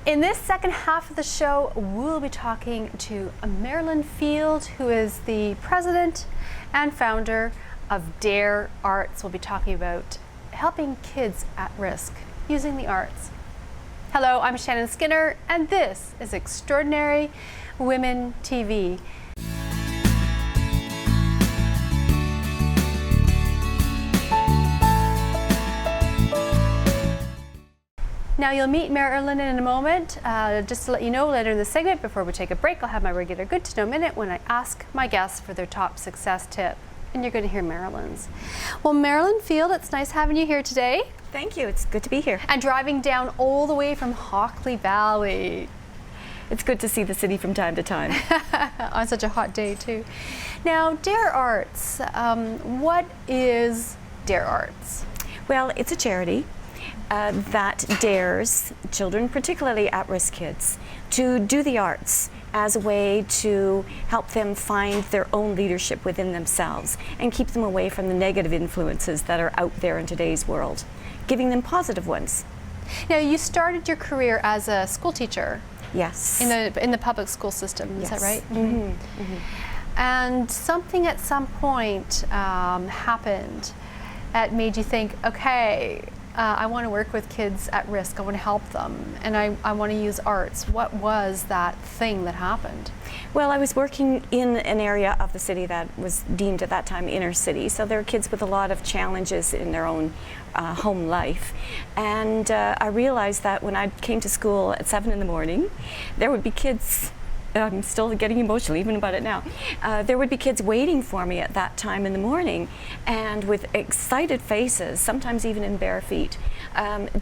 In this second half of the show, we'll be talking to Marilyn Field, who is the president and founder of DAREarts. We'll be talking about helping kids at risk using the arts. Hello, I'm Shannon Skinner, and this is Extraordinary Women TV. Now you'll meet Marilyn in a moment. Just to let you know, later in the segment, before we take a break, I'll have my regular Good to Know Minute when I ask my guests for their top success tip. And you're going to hear Marilyns. Well, Marilyn Field, it's nice having you here today. Thank you, it's good to be here. And driving down all the way from Hockley Valley. It's good to see the city from time to time. On such a hot day too. Now, DAREarts, what is DAREarts? Well, it's a charity that dares children, particularly at-risk kids, to do the arts as a way to help them find their own leadership within themselves and keep them away from the negative influences that are out there in today's world, giving them positive ones. Now, you started your career as a school teacher. Yes. In the public school system, is Yes. that right? Mm-hmm. Mm-hmm. And something at some point happened that made you think, okay, I want to work with kids at risk, I want to help them, and I want to use arts. What was that thing that happened? Well, I was working in an area of the city that was deemed at that time inner city, so there are kids with a lot of challenges in their own home life. And I realized that when I came to school at 7 in the morning, there would be kids, I'm still getting emotional even about it now. There would be kids waiting for me at that time in the morning, and with excited faces, sometimes even in bare feet,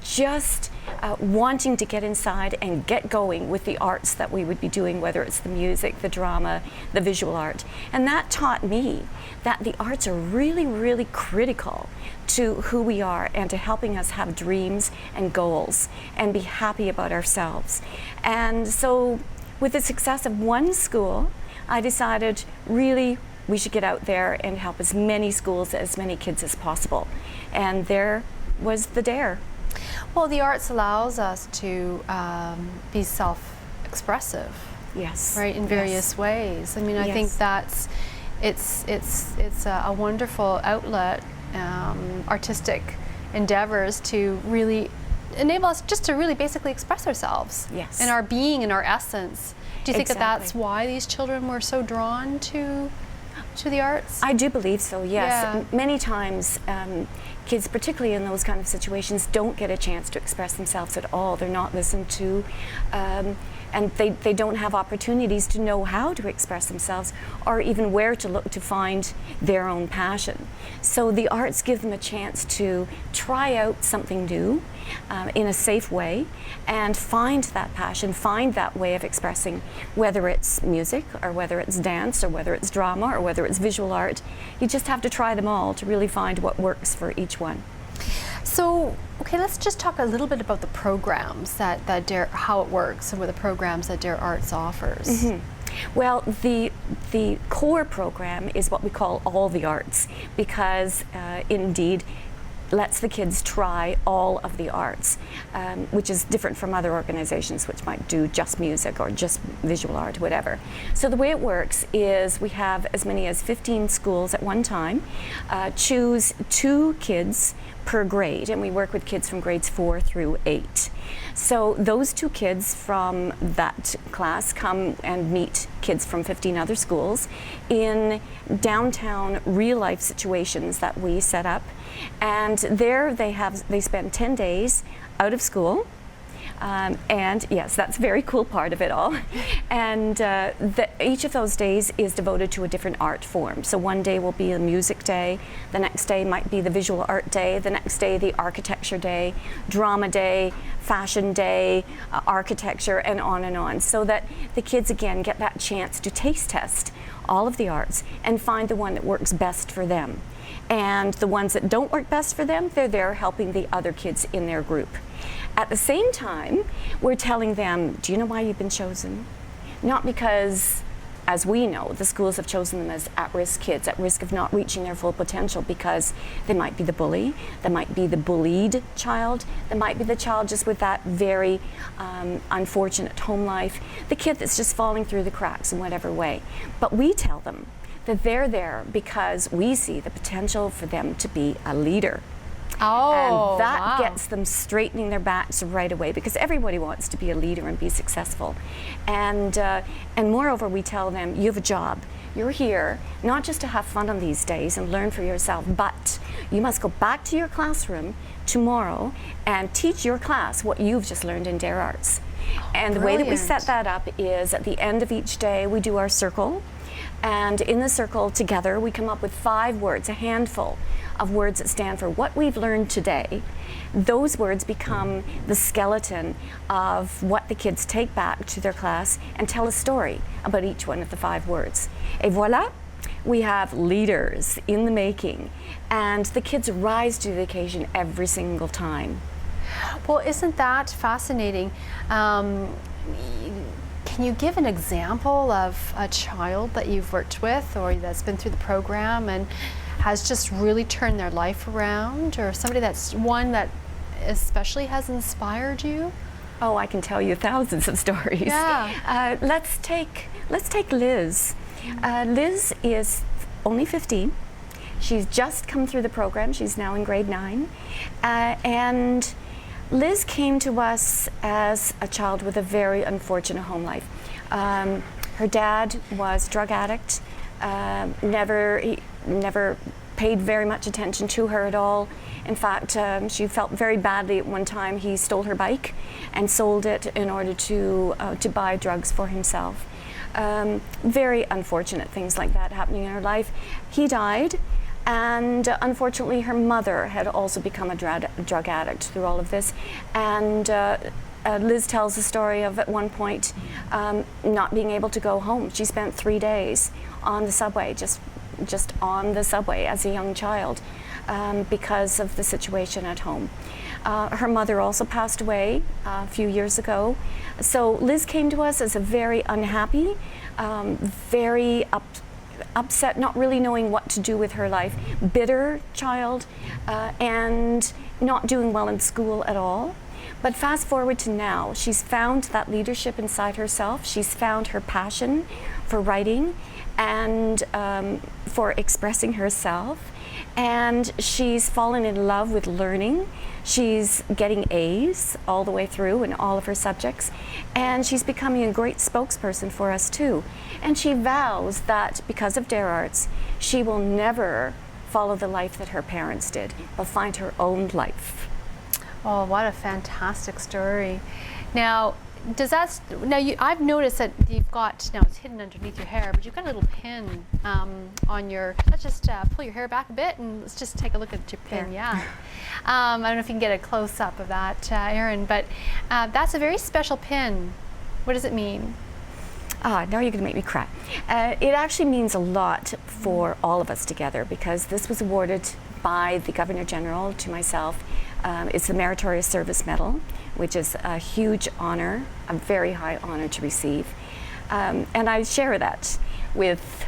just wanting to get inside and get going with the arts that we would be doing, whether it's the music, the drama, the visual art. And that taught me that the arts are really, really critical to who we are and to helping us have dreams and goals and be happy about ourselves. And so, with the success of one school, I decided really we should get out there and help as many schools, as many kids as possible. And there was the DARE. Well, the arts allows us to be self-expressive. Yes. Right, in various ways. I mean, I think that's, it's a wonderful outlet, artistic endeavors to really enable us just to really basically express ourselves. Yes. In our being, in our essence. Do you think that Exactly. that's why these children were so drawn to the arts? I do believe so, yes. Yeah. Many times kids, particularly in those kind of situations, don't get a chance to express themselves at all. They're not listened to, and they don't have opportunities to know how to express themselves or even where to look to find their own passion. So the arts give them a chance to try out something new in a safe way and find that passion, find that way of expressing, whether it's music or whether it's dance or whether it's drama or whether it's visual art. You just have to try them all to really find what works for each one. So, okay, let's just talk a little bit about the programs that how it works and what the programs that DAREarts offers. Mm-hmm. Well, the core program is what we call all the arts, because indeed lets the kids try all of the arts, which is different from other organizations which might do just music or just visual art, whatever. So the way it works is we have as many as 15 schools at one time, choose 2 kids per grade, and we work with kids from grades 4 through 8. So those 2 kids from that class come and meet kids from 15 other schools in downtown real-life situations that we set up, and there they spend 10 days out of school. And yes, that's a very cool part of it all. And each of those days is devoted to a different art form. So one day will be a music day, the next day might be the visual art day, the next day the architecture day, drama day, fashion day, architecture, and on, so that the kids again get that chance to taste test all of the arts and find the one that works best for them. And the ones that don't work best for them, they're there helping the other kids in their group. At the same time, we're telling them, do you know why you've been chosen? Not because as we know, the schools have chosen them as at-risk kids, at risk of not reaching their full potential because they might be the bully, they might be the bullied child, they might be the child just with that very unfortunate home life, the kid that's just falling through the cracks in whatever way. But we tell them that they're there because we see the potential for them to be a leader. Oh, and that wow. gets them straightening their backs right away, because everybody wants to be a leader and be successful. And moreover, we tell them, you have a job. You're here not just to have fun on these days and learn for yourself, but you must go back to your classroom tomorrow and teach your class what you've just learned in DAREarts. And the way that we set that up is at the end of each day we do our circle, and in the circle together we come up with 5 words, a handful of words that stand for what we've learned today. Those words become the skeleton of what the kids take back to their class and tell a story about each one of the 5 words. Et voila, we have leaders in the making, and the kids rise to the occasion every single time. Well, isn't that fascinating? Can you give an example of a child that you've worked with or that's been through the program and has just really turned their life around, or somebody that's one that especially has inspired you? Oh, I can tell you thousands of stories. Yeah. Let's take Liz. Liz is only 15. She's just come through the program. She's now in grade 9. And Liz came to us as a child with a very unfortunate home life. Her dad was a drug addict, never paid very much attention to her at all. In fact, she felt very badly at one time. He stole her bike and sold it in order to buy drugs for himself. Very unfortunate things like that happening in her life. He died, and unfortunately her mother had also become a drug addict through all of this. And Liz tells the story of at one point not being able to go home. She spent 3 days on the subway, just on the subway as a young child, because of the situation at home. Her mother also passed away a few years ago. So Liz came to us as a very unhappy, very upset, not really knowing what to do with her life, bitter child, and not doing well in school at all. But fast forward to now, she's found that leadership inside herself. She's found her passion for writing and for expressing herself. And she's fallen in love with learning. She's getting A's all the way through in all of her subjects. And she's becoming a great spokesperson for us too. And she vows that because of DAREarts, she will never follow the life that her parents did, but find her own life. Oh, what a fantastic story. Now, I've noticed that you've got, now it's hidden underneath your hair, but you've got a little pin on your, let's just pull your hair back a bit and let's just take a look at your pin, yeah. I don't know if you can get a close-up of that, Erin, but that's a very special pin. What does it mean? Now you're going to make me cry. It actually means a lot for all of us together, because this was awarded by the Governor General to myself. It's the Meritorious Service Medal, which is a huge honor, a very high honor to receive. And I share that with,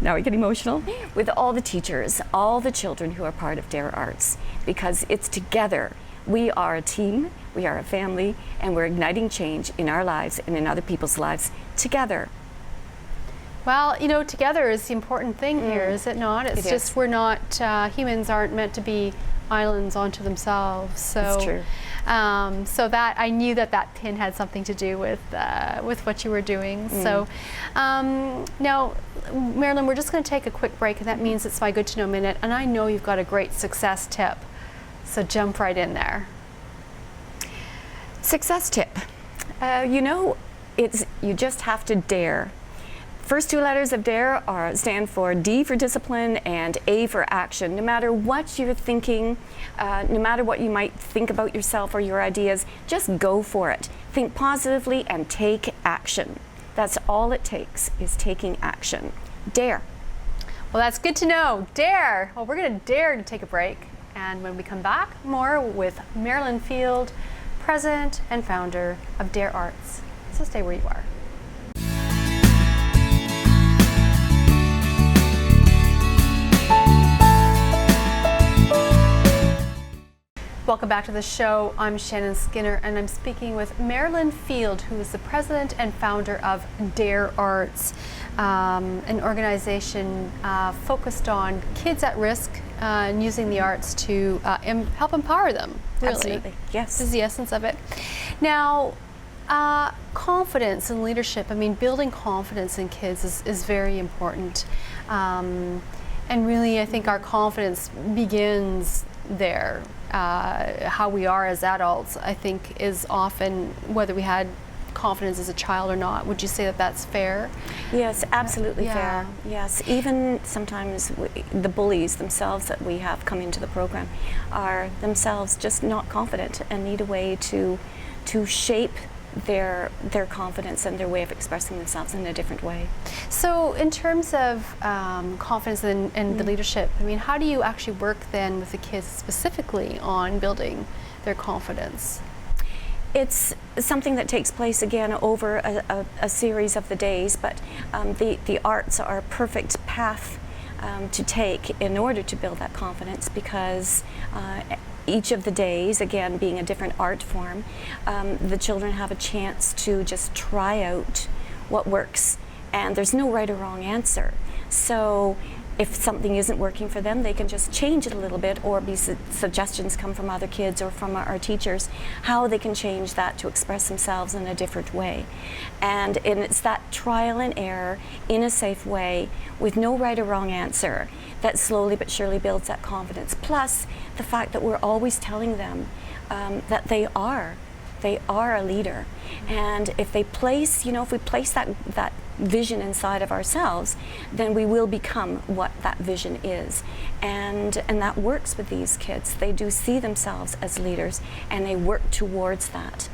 now I get emotional, with all the teachers, all the children who are part of DAREarts, because it's together. We are a team, we are a family, and we're igniting change in our lives and in other people's lives together. Well, you know, together is the important thing here, is it not? It's just we're not, humans aren't meant to be islands unto themselves. So, that's true. So that I knew that pin had something to do with what you were doing. So now, Marilyn, we're just going to take a quick break, and that means it's my Good to Know Minute. And I know you've got a great success tip, so jump right in there. Success tip. You know, you just have to dare. First 2 letters of DARE stand for D for discipline and A for action. No matter what you're thinking, no matter what you might think about yourself or your ideas, just go for it. Think positively and take action. That's all it takes, is taking action. DARE. Well, that's good to know. DARE. Well, we're going to dare to take a break. And when we come back, more with Marilyn Field, president and founder of DAREarts. So stay where you are. Welcome back to the show. I'm Shannon Skinner, and I'm speaking with Marilyn Field, who is the president and founder of DAREarts, an organization focused on kids at risk and using the arts to help empower them. Really. Absolutely, yes. This is the essence of it. Now, confidence and leadership, I mean, building confidence in kids is very important. And really, I think our confidence begins there. How we are as adults, I think, is often whether we had confidence as a child or not. Would you say that that's fair? Yes, absolutely Yeah. fair. Yes, even sometimes the bullies themselves that we have come into the program are themselves just not confident and need a way to shape their confidence and their way of expressing themselves in a different way. So in terms of confidence and the leadership, I mean, how do you actually work then with the kids specifically on building their confidence? It's something that takes place again over a series of the days, but the arts are a perfect path to take in order to build that confidence, because each of the days, again being a different art form, the children have a chance to just try out what works, and there's no right or wrong answer. So if something isn't working for them, they can just change it a little bit, or suggestions come from other kids or from our teachers how they can change that to express themselves in a different way. And it's that trial and error in a safe way with no right or wrong answer that slowly but surely builds that confidence. Plus the fact that we're always telling them that they are a leader. And if they place, if we place that vision inside of ourselves, then we will become what that vision is. And that works with these kids. They do see themselves as leaders, and they work towards that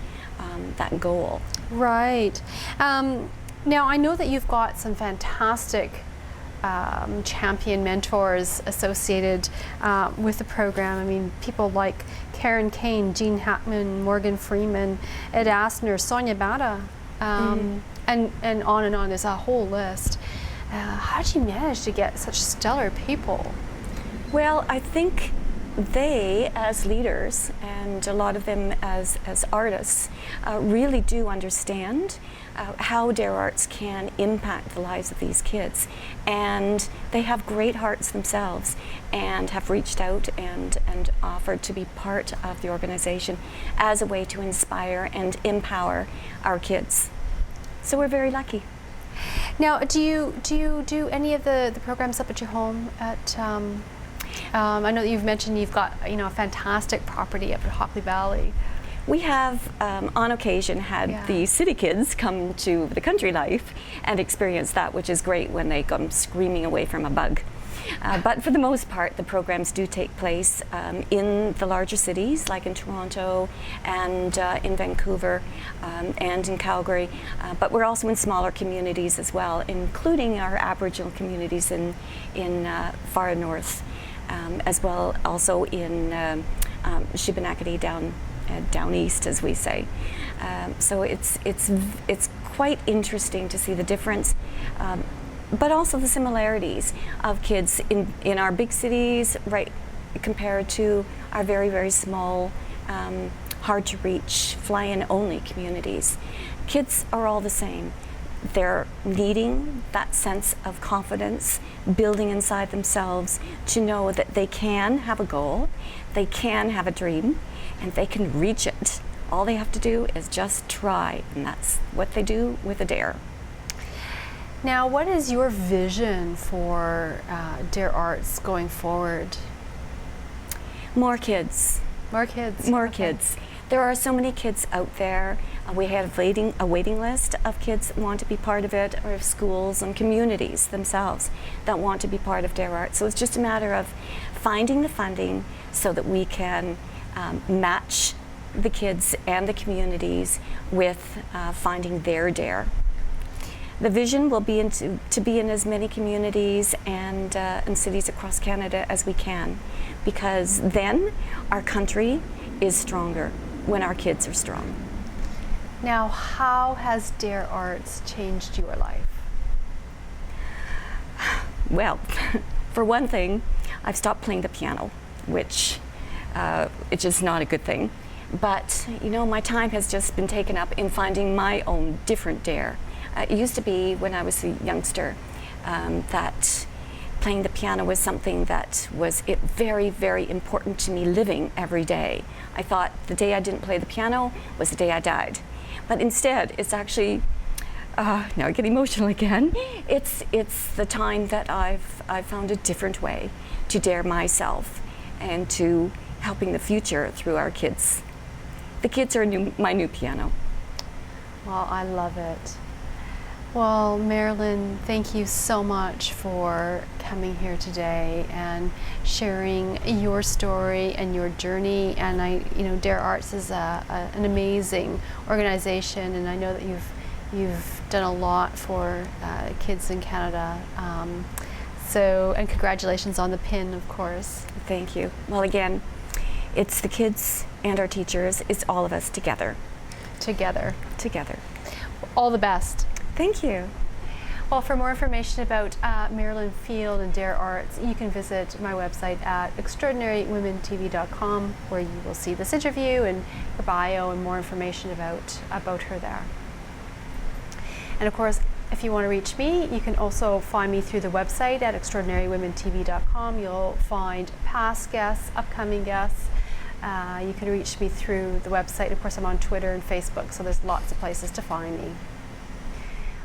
goal. Right. Now, I know that you've got some fantastic champion mentors associated with the program. I mean, people like Karen Kane, Jean Hackman, Morgan Freeman, Ed Asner, Sonia Bada, and on. There's a whole list. How did you manage to get such stellar people? Well, I think they, as leaders, and a lot of them as artists, really do understand how DAREarts can impact the lives of these kids. And they have great hearts themselves, and have reached out and offered to be part of the organization as a way to inspire and empower our kids. So we're very lucky. Now, do you do any of the programs up at your home? I know that you've mentioned you've got a fantastic property up at Hockley Valley. We have, on occasion, had the city kids come to the country life and experience that, which is great when they come screaming away from a bug. But for the most part, the programs do take place in the larger cities, like in Toronto and in Vancouver and in Calgary. But we're also in smaller communities as well, including our Aboriginal communities in far north, as well also in Shibenacadie down east, as we say. So it's quite interesting to see the difference, but also the similarities of kids in our big cities, right, compared to our very, very small, hard to reach, fly-in only communities. Kids are all the same. They're needing that sense of confidence, building inside themselves to know that they can have a goal, they can have a dream, and they can reach it. All they have to do is just try, and that's what they do with a DARE. Now, what is your vision for DAREarts going forward? More kids. More kids. More Okay. kids. There are so many kids out there. We have a waiting list of kids that want to be part of it, or of schools and communities themselves that want to be part of DAREarts. So it's just a matter of finding the funding so that we can match the kids and the communities with finding their DARE. The vision will be to be in as many communities and cities across Canada as we can, because then our country is stronger when our kids are strong. Now, how has DAREarts changed your life? Well, for one thing, I've stopped playing the piano, which which is not a good thing. But you know, my time has just been taken up in finding my own different dare. It used to be when I was a youngster that playing the piano was something that was very, very important to me living every day. I thought the day I didn't play the piano was the day I died. But instead, it's actually, now I get emotional again, it's the time that I've found a different way to dare myself and to helping the future through our kids. The kids are my new piano. Well, I love it. Well, Marilyn, thank you so much for coming here today and sharing your story and your journey. And DAREarts is an amazing organization, and I know that you've done a lot for kids in Canada. And congratulations on the pin, of course. Thank you. Well, again, it's the kids and our teachers. It's all of us together. Together. All the best. Thank you. Well, for more information about Marilyn Field and DAREarts, you can visit my website at extraordinarywomentv.com, where you will see this interview and her bio and more information about her there. And of course, if you want to reach me, you can also find me through the website at extraordinarywomentv.com. You'll find past guests, upcoming guests. You can reach me through the website. Of course, I'm on Twitter and Facebook, so there's lots of places to find me.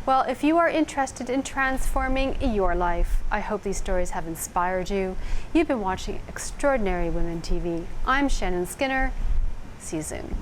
Well, if you are interested in transforming your life, I hope these stories have inspired you. You've been watching Extraordinary Women TV. I'm Shannon Skinner. See you soon.